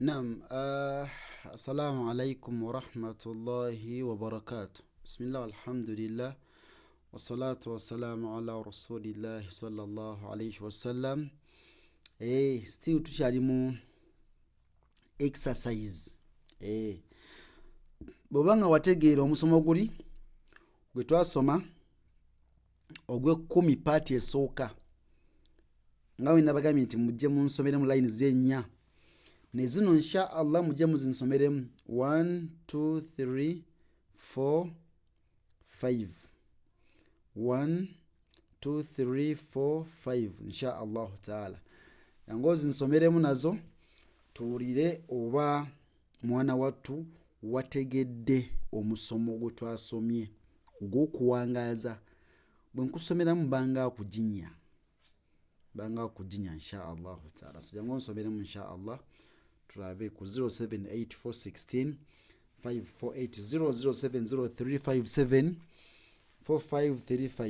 نعم السلام عليكم ورحمة الله وبركاته. بسم الله والحمد لله والصلاة والسلام على رسول الله صلى الله عليه وسلم. Still tukyali mu exercise. Bw'obanga wategeera omusomo guli gwe twasoma ogw'ekkumi paati esooka nga bwe nabagambye nti mujje munsomeremu line z'ennya ne zino insha Allah mujje muzinsomeremu 1 2 3 4 5 1 2 3 4 5 insha Allah taala yango zinsomeremu nazo tuwulire oba mwana wattu wategedde omusomo gwe twasomye ogw'okuwangaaza. Bwe nkusomeramu banga kujinya insha Allah taala. So jangu nsomeremu insha Allah tulabe ku 078416 548 0070357 4535